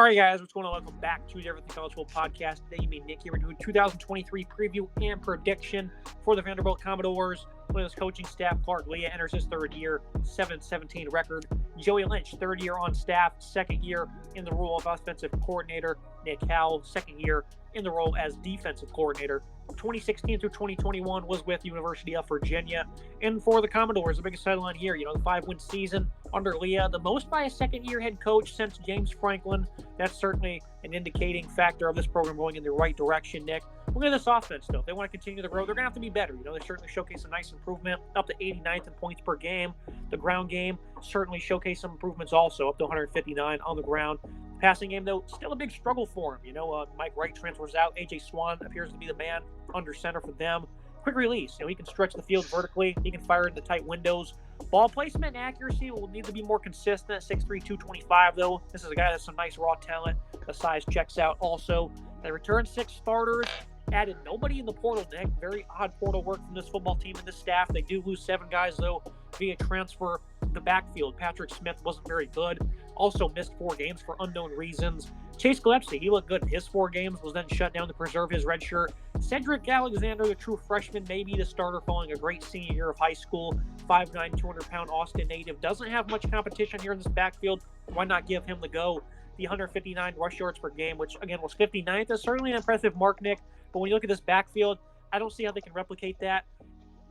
All right, guys, what's going on? Welcome back to the Everything College Football Podcast. Today, you mean Nick here. We're doing 2023 preview and prediction for the Vanderbilt Commodores. With his coaching staff, Clark Leah enters his third year, 7-17 record. Joey Lynch, third year on staff, second year in the role of offensive coordinator. Nick Howell, second year in the role as defensive coordinator. 2016 through 2021 was with University of Virginia. And for the Commodores, the biggest headline here, the 5-win season under Leah, the most by a second-year head coach since James Franklin. That's certainly an indicating factor of this program going in the right direction, Nick. Look at this offense, though. If they want to continue to grow, they're going to have to be better. They certainly showcase a nice improvement, up to 89th in points per game. The ground game certainly showcased some improvements also, up to 159 on the ground. Passing game, though, still a big struggle for him. Mike Wright transfers out. A.J. Swan appears to be the man under center for them. Quick release. He can stretch the field vertically. He can fire into tight windows. Ball placement and accuracy will need to be more consistent. 6'3", 225, though. This is a guy that's some nice raw talent. The size checks out also. They returned 6 starters. Added nobody in the portal, Nick. Very odd portal work from this football team and this staff. They do lose 7 guys, though, via transfer. The backfield, Patrick Smith wasn't very good. Also missed 4 games for unknown reasons. Chase Gillespie, he looked good in his 4 games, was then shut down to preserve his red shirt. Cedric Alexander, the true freshman, may be the starter following a great senior year of high school. 5'9", 200-pound Austin native. Doesn't have much competition here in this backfield. Why not give him the go? The 159 rush yards per game, which, again, was 59th. That's certainly an impressive mark, Nick. But when you look at this backfield, I don't see how they can replicate that.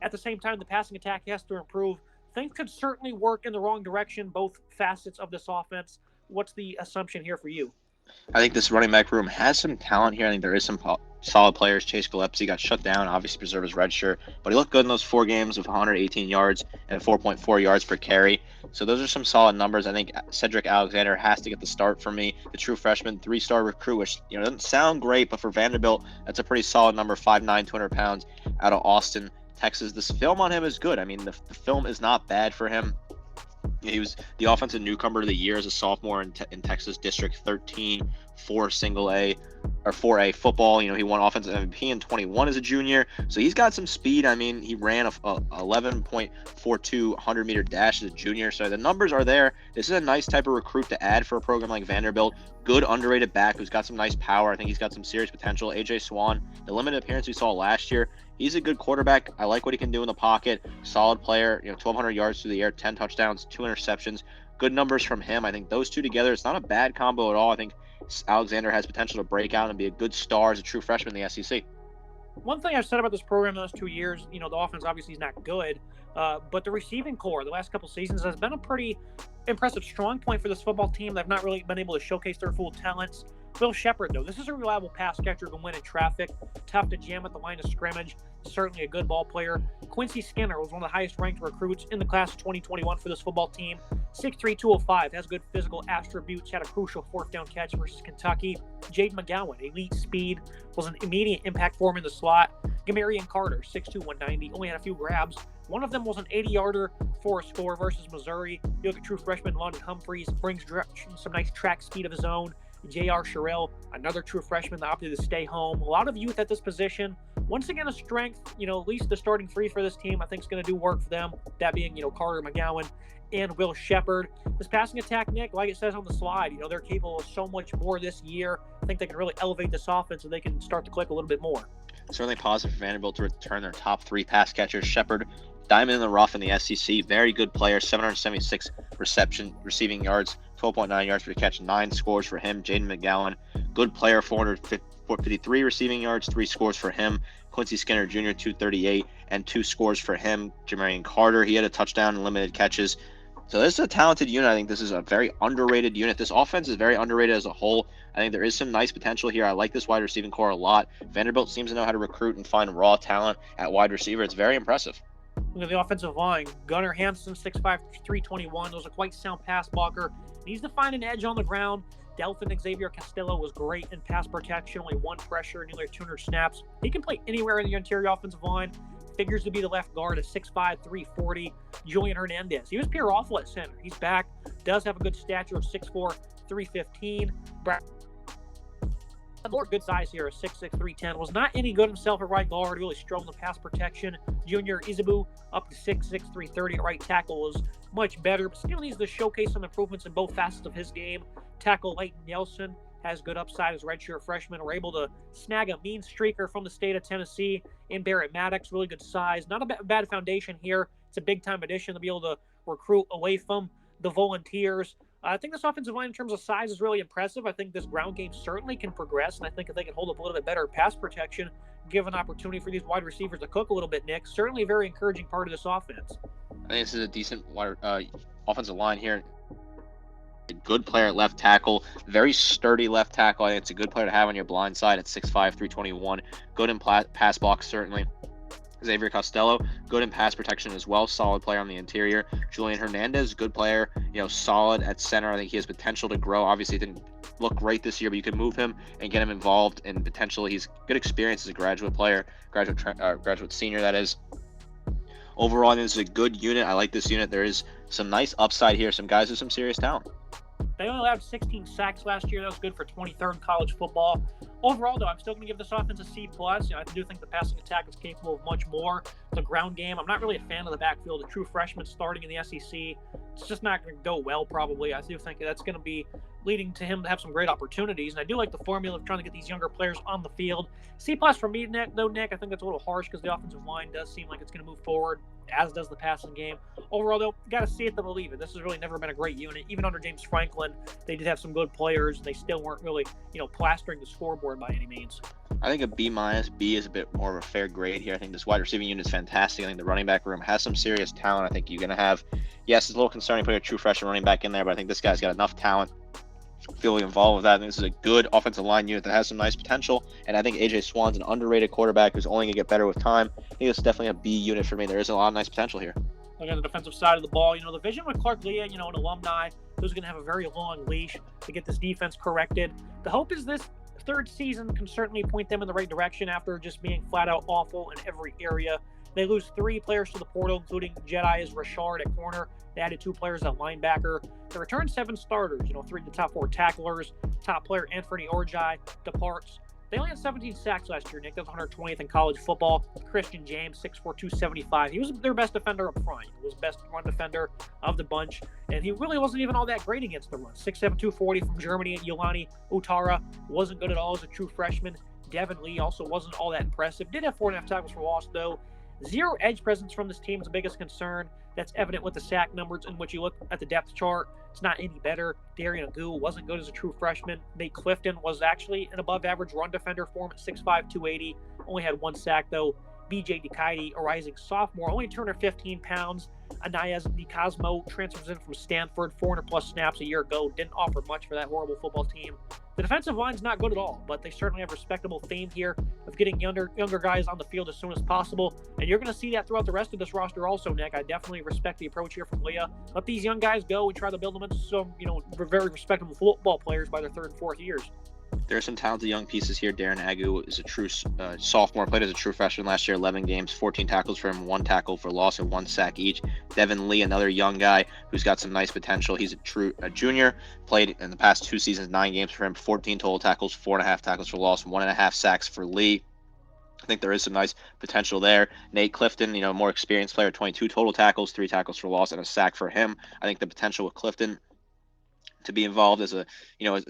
At the same time, the passing attack has to improve. Things could certainly work in the wrong direction, both facets of this offense. What's the assumption here for you? I think this running back room has some talent here. I think there is some solid players. Chase Gillespie got shut down, obviously preserved his red shirt, but he looked good in those 4 games with 118 yards and 4.4 yards per carry. So those are some solid numbers. I think Cedric Alexander has to get the start for me. The true freshman, 3-star recruit, which doesn't sound great, but for Vanderbilt, that's a pretty solid number. 5'9", 200 pounds out of Austin, Texas. This film on him is good. I mean, the film is not bad for him. He was the offensive newcomer of the year as a sophomore in Texas District 13 for A 4A football. He won offensive MVP in 21 as a junior. So he's got some speed. I mean, he ran a 11.42 100-meter dash as a junior. So the numbers are there. This is a nice type of recruit to add for a program like Vanderbilt. Good underrated back who's got some nice power. I think he's got some serious potential. A.J. Swan, the limited appearance we saw last year, he's a good quarterback. I like what he can do in the pocket. Solid player, 1,200 yards through the air, 10 touchdowns, 2 interceptions. Good numbers from him. I think those two together, it's not a bad combo at all. I think Alexander has potential to break out and be a good star as a true freshman in the SEC. One thing I've said about this program in the last 2 years, the offense obviously is not good, but the receiving core the last couple seasons has been a pretty impressive strong point for this football team. They've not really been able to showcase their full talents. Will Shepard, though, this is a reliable pass catcher who can win in traffic, tough to jam at the line of scrimmage, certainly a good ball player. Quincy Skinner was one of the highest-ranked recruits in the class of 2021 for this football team. 6'3", 205, has good physical attributes, had a crucial 4th down catch versus Kentucky. Jaden McGowan, elite speed, was an immediate impact for him in the slot. Gamarian Carter, 6'2", 190, only had a few grabs. One of them was an 80-yarder for a score versus Missouri. You look at true freshman London Humphreys, brings some nice track speed of his own. J.R. Sherrill, another true freshman that opted to stay home. A lot of youth at this position. Once again, a strength, at least the starting 3 for this team, I think is going to do work for them. That being, Carter, McGowan, and Will Shepard. This passing attack, Nick, like it says on the slide, they're capable of so much more this year. I think they can really elevate this offense so they can start to click a little bit more. Certainly positive for Vanderbilt to return their top 3 pass catchers. Shepard, diamond in the rough in the SEC, very good player, 776 receiving yards, 12.9 yards per catch, 9 scores for him. Jaden McGowan, good player, 453 receiving yards, 3 scores for him. Quincy Skinner Jr., 238, and 2 scores for him. Jamarian Carter, he had a touchdown and limited catches. So this is a talented unit. I think this is a very underrated unit. This offense is very underrated as a whole. I think there is some nice potential here. I like this wide receiving core a lot. Vanderbilt seems to know how to recruit and find raw talent at wide receiver. It's very impressive. Look at the offensive line. Gunnar Hansen, 6'5", 321. Was a quite sound pass blocker. Needs to find an edge on the ground. Dalton Xavier Castillo was great in pass protection. Only 1 pressure, nearly 200 snaps. He can play anywhere in the interior offensive line. Figures to be the left guard at 6'5", 340. Julian Hernandez. He was pure awful at center. He's back. Does have a good stature of 6'4", 315. More good size here, a 6'6", 310. Was not any good himself at right guard. Really struggled in pass protection. Junior Izabu up to 6'6", 330 at right tackle was much better, but still needs to showcase some improvements in both facets of his game. Tackle Leighton Nelson has good upside as redshirt freshman. We're able to snag a mean streaker from the state of Tennessee in Barrett Maddox. Really good size. Not a bad foundation here. It's a big-time addition to be able to recruit away from the Volunteers. I think this offensive line in terms of size is really impressive. I think this ground game certainly can progress, and I think if they can hold up a little bit better pass protection, give an opportunity for these wide receivers to cook a little bit, Nick, certainly a very encouraging part of this offense. I think this is a decent offensive line here. A good player at left tackle, very sturdy left tackle. I think it's a good player to have on your blind side at 6'5", 321. Good in pass block, certainly. Xavier Costello, good in pass protection as well. Solid player on the interior. Julian Hernandez, good player, solid at center. I think he has potential to grow. Obviously, didn't look great this year, but you can move him and get him involved, and potentially he's good experience as a graduate player, graduate senior, that is. Overall, I think this is a good unit. I like this unit. There is some nice upside here. Some guys with some serious talent. They only allowed 16 sacks last year. That was good for 23rd in college football. Overall, though, I'm still going to give this offense a C+. I do think the passing attack is capable of much more. The ground game, I'm not really a fan of the backfield. A true freshman starting in the SEC, it's just not going to go well, probably. I do think that's going to be leading to him to have some great opportunities. And I do like the formula of trying to get these younger players on the field. C+ for me, Nick, I think that's a little harsh because the offensive line does seem like it's going to move forward, as does the passing game. Overall, though, got to see it to believe it. This has really never been a great unit. Even under James Franklin, they did have some good players. They still weren't really, plastering the scoreboard by any means. I think a B-. B is a bit more of a fair grade here. I think this wide receiving unit is fantastic. I think the running back room has some serious talent. I think you're going to have, yes, it's a little concerning putting a true freshman running back in there, but I think this guy's got enough talent feeling involved with that. I think this is a good offensive line unit that has some nice potential, and I think AJ Swan's an underrated quarterback who's only going to get better with time. I think it's definitely a B unit for me. There is a lot of nice potential here. Look at the defensive side of the ball. The vision with Clark Leah, an alumni who's going to have a very long leash to get this defense corrected. The hope is this third season can certainly point them in the right direction after just being flat out awful in every area. They lose 3 players to the portal, including Jedi's Rashard at corner. They added 2 players at linebacker. They returned 7 starters, 3 of the top 4 tacklers. Top player Anthony Orjai departs. They only had 17 sacks last year, Nick. That's 120th in college football. Christian James, 6'4", 275. He was their best defender up front. He was best run defender of the bunch. And he really wasn't even all that great against the run. 6'7", 240 from Germany. Yolani Utara wasn't good at all as a true freshman. Devin Lee also wasn't all that impressive. Did have 4.5 tackles for loss, though. 0 edge presence from this team is the biggest concern. That's evident with the sack numbers, and when you look at the depth chart, it's not any better. Darian Agu wasn't good as a true freshman. Nate Clifton was actually an above-average run defender for him at 6'5", 280. Only had 1 sack, though. BJ DeKidy, a rising sophomore, only 215 pounds. Anayaz Nicasmo transfers in from Stanford, 400-plus snaps a year ago. Didn't offer much for that horrible football team. The defensive line's not good at all, but they certainly have a respectable theme here of getting younger guys on the field as soon as possible. And you're going to see that throughout the rest of this roster also, Nick. I definitely respect the approach here from Leah. Let these young guys go and try to build them into some, very respectable football players by their 3rd and 4th years. There are some talented young pieces here. Darren Agu is a true sophomore, played as a true freshman last year, 11 games, 14 tackles for him, 1 tackle for loss, and 1 sack each. Devin Lee, another young guy who's got some nice potential. He's a junior, played in the past 2 seasons, 9 games for him, 14 total tackles, 4.5 tackles for loss, 1.5 sacks for Lee. I think there is some nice potential there. Nate Clifton, more experienced player, 22 total tackles, 3 tackles for loss, and a sack for him. I think the potential with Clifton to be involved as a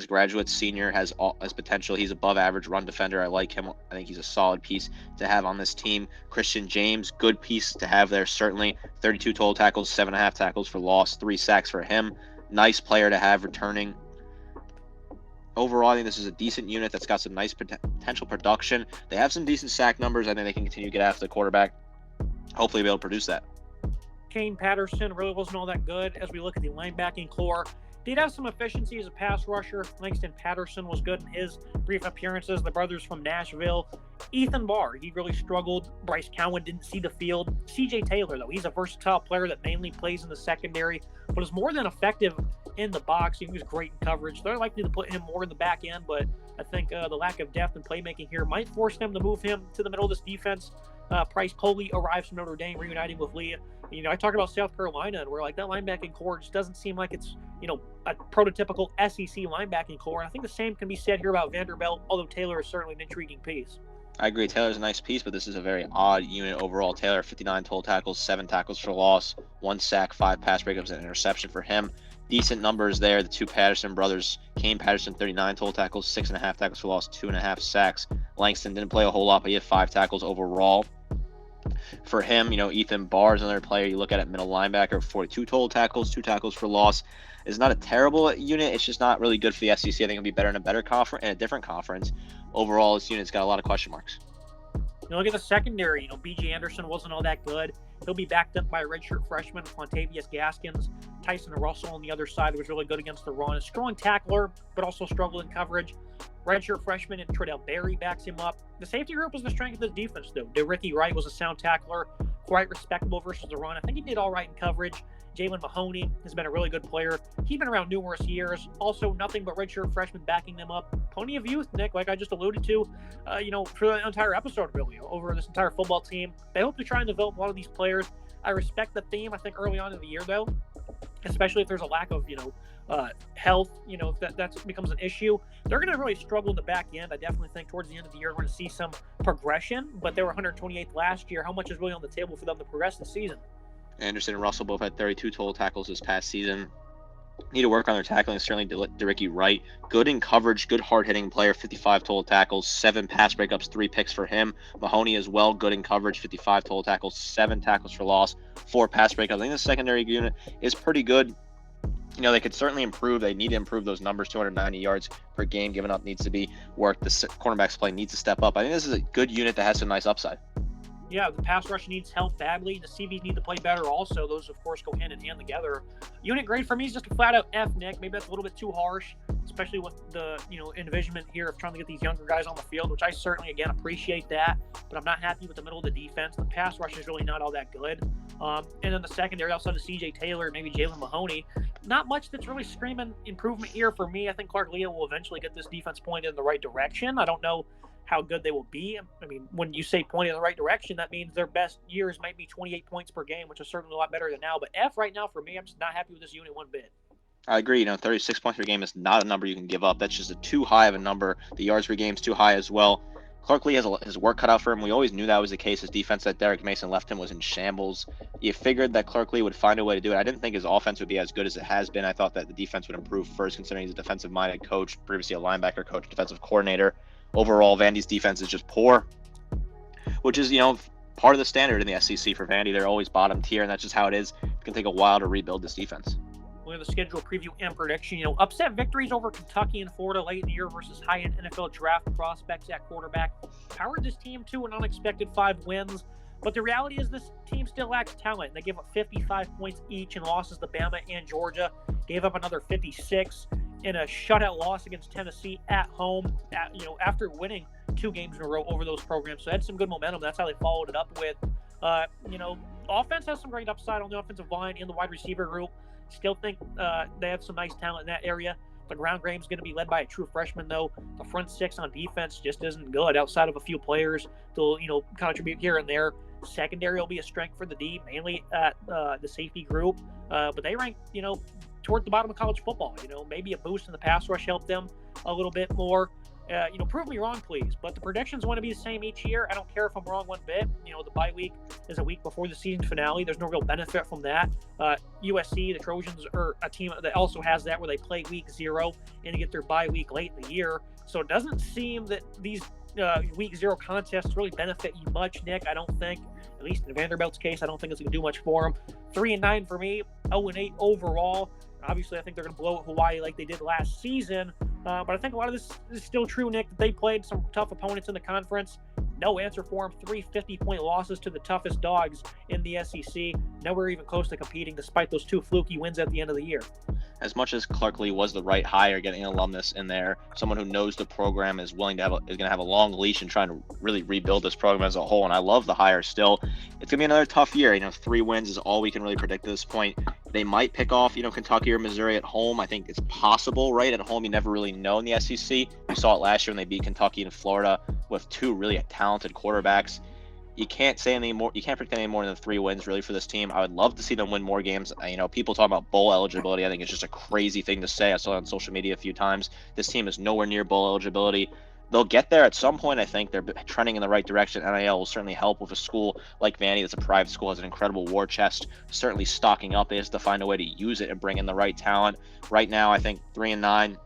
graduate senior has potential. He's above average run defender. I like him. I think he's a solid piece to have on this team. Christian James, good piece to have there, certainly. 32 total tackles, 7.5 tackles for loss, 3 sacks for him. Nice player to have returning. Overall, I think this is a decent unit that's got some nice potential production. They have some decent sack numbers. I think they can continue to get after the quarterback. Hopefully be able to produce that. Kane Patterson really wasn't all that good as we look at the linebacking core. Did have some efficiency as a pass rusher. Langston Patterson was good in his brief appearances. The brothers from Nashville. Ethan Barr, he really struggled. Bryce Cowan didn't see the field. CJ Taylor, though, he's a versatile player that mainly plays in the secondary, but is more than effective in the box. He was great in coverage. They're likely to put him more in the back end, but I think the lack of depth and playmaking here might force them to move him to the middle of this defense. Price Coley arrives from Notre Dame, reuniting with Leah. I talk about South Carolina, and where that linebacking core just doesn't seem like it's a prototypical SEC linebacking core. And I think the same can be said here about Vanderbilt, although Taylor is certainly an intriguing piece. I agree. Taylor's a nice piece, but this is a very odd unit overall. Taylor, 59 total tackles, 7 tackles for loss, 1 sack, 5 pass breakups, and an interception for him. decent numbers there. The two Patterson brothers, Kane Patterson, 39 total tackles, 6.5 tackles for loss, 2.5 sacks. Langston didn't play a whole lot, but he had 5 tackles overall. For him, Ethan Barr is another player you look at middle linebacker, 42 total tackles, 2 tackles for loss. It's not a terrible unit. It's just not really good for the SEC. I think it'll be better in a different conference. Overall, this unit's got a lot of question marks. Look at the secondary. B.J. Anderson wasn't all that good. He'll be backed up by a redshirt freshman, Fontavious Gaskins. Tyson Russell on the other side was really good against the run. A strong tackler, but also struggled in coverage. Redshirt freshman and Tredell Berry backs him up. The safety group was the strength of the defense, though. DeRicky Wright was a sound tackler, quite respectable versus the run. I think he did all right in coverage. Jalen Mahoney has been a really good player. He's been around numerous years. Also, nothing but redshirt freshmen backing them up. Plenty of youth, Nick, like I just alluded to, for the entire episode, really, over this entire football team. They hope to try and develop a lot of these players. I respect the theme, I think, early on in the year, though, especially if there's a lack of, health, if that becomes an issue. They're going to really struggle in the back end. I definitely think towards the end of the year, we're going to see some progression, but they were 128th last year. How much is really on the table for them to progress this season? Anderson and Russell both had 32 total tackles this past season. Need to work on their tackling. Certainly, DeRicky Wright, good in coverage, good hard-hitting player, 55 total tackles, 7 pass breakups, 3 picks for him. Mahoney as well, good in coverage, 55 total tackles, 7 tackles for loss, 4 pass breakups. I think the secondary unit is pretty good. They could certainly improve. They need to improve those numbers. 290 yards per game given up needs to be worked. The cornerbacks play needs to step up. I think this is a good unit that has some nice upside. Yeah, the pass rush needs help badly. The CBs need to play better also. Those, of course, go hand in hand together. Unit grade for me is just a flat-out F, Nick. Maybe that's a little bit too harsh, especially with the, envisionment here of trying to get these younger guys on the field, which I certainly, again, appreciate that. But I'm not happy with the middle of the defense. The pass rush is really not all that good. And then the secondary, outside of C.J. Taylor, maybe Jalen Mahoney, not much that's really screaming improvement here for me. I think Clark Lea will eventually get this defense pointed in the right direction. I don't know how good they will be. I mean, when you say pointed in the right direction, that means their best years might be 28 points per game, which is certainly a lot better than now. But F right now for me, I'm just not happy with this unit one bit. I agree. 36 points per game is not a number you can give up. That's just too high of a number. The yards per game is too high as well. Clark Lea has his work cut out for him. We always knew that was the case. His defense that Derek Mason left him was in shambles. You figured that Clark Lea would find a way to do it. I didn't think his offense would be as good as it has been. I thought that the defense would improve first, considering he's a defensive-minded coach, previously a linebacker coach, defensive coordinator. Overall, Vandy's defense is just poor, which is, part of the standard in the SEC for Vandy. They're always bottom tier, and that's just how it is. It can take a while to rebuild this defense. We'll have the schedule preview and prediction. Upset victories over Kentucky and Florida late in the year versus high-end NFL draft prospects at quarterback powered this team to an unexpected 5 wins. But the reality is this team still lacks talent. They gave up 55 points each in losses to Bama and Georgia. Gave up another 56 in a shutout loss against Tennessee at home, after winning 2 games in a row over those programs. So they had some good momentum. That's how they followed it up with. Offense has some great upside on the offensive line and the wide receiver group. Still think they have some nice talent in that area. The ground game's going to be led by a true freshman, though. The front 6 on defense just isn't good outside of a few players to, contribute here and there. Secondary will be a strength for the D, mainly at the safety group. But they rank, toward the bottom of college football. Maybe a boost in the pass rush helped them a little bit more. Prove me wrong, please. But the predictions want to be the same each year. I don't care if I'm wrong one bit. The bye week is a week before the season finale. There's no real benefit from that. USC, the Trojans, are a team that also has that where they play week 0 and they get their bye week late in the year. So it doesn't seem that these week 0 contests really benefit you much, Nick. I don't think, at least in Vanderbilt's case, I don't think it's going to do much for them. 3-9 for me, 0-8 overall. Obviously, I think they're going to blow at Hawaii like they did last season. But I think a lot of this is still true, Nick, that they played some tough opponents in the conference. No answer for them. 3 50-point losses to the toughest dogs in the SEC. Nowhere even close to competing, despite those 2 fluky wins at the end of the year. As much as Clark Lea was the right hire, getting an alumnus in there, someone who knows the program is willing to is going to have a long leash and trying to really rebuild this program as a whole. And I love the hire still. It's going to be another tough year. 3 wins is all we can really predict at this point. They might pick off, Kentucky or Missouri at home. I think it's possible, right? At home, you never really know in the SEC. We saw it last year when they beat Kentucky and Florida with 2 really talented quarterbacks. You can't say any more. You can't predict any more than 3 wins really for this team. I would love to see them win more games. People talk about bowl eligibility. I think it's just a crazy thing to say. I saw it on social media a few times. This team is nowhere near bowl eligibility. they'll get there at some point. I think they're trending in the right direction. NIL will certainly help with a school like Vandy that's a private school, has an incredible war chest, certainly stocking up. They have to find a way to use it and bring in the right talent. Right now, I think 3-9.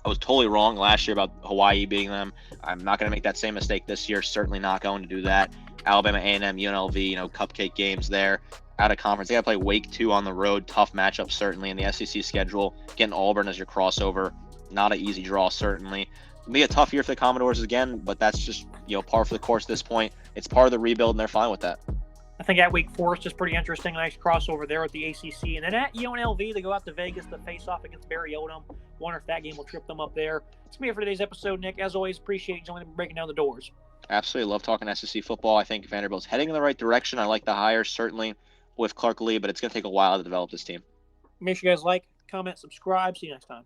I was totally wrong last year about Hawaii beating them. I'm not going to make that same mistake this year. Certainly not going to do that. Alabama, A&M, UNLV, cupcake games there. Out of conference, they got to play Wake 2 on the road. Tough matchup, certainly, in the SEC schedule. Getting Auburn as your crossover, not an easy draw, certainly. It'll be a tough year for the Commodores again, but that's just par for the course at this point. It's part of the rebuild, and they're fine with that. I think at Wake Forest is pretty interesting. Nice crossover there with the ACC. And then at UNLV, they go out to Vegas to face off against Barry Odom. Wonder if that game will trip them up there. It's going to be it for today's episode, Nick. As always, appreciate you joining and breaking down the doors. Absolutely. Love talking SEC football. I think Vanderbilt's heading in the right direction. I like the hire, certainly, with Clark Lee, but it's going to take a while to develop this team. Make sure you guys like, comment, subscribe. See you next time.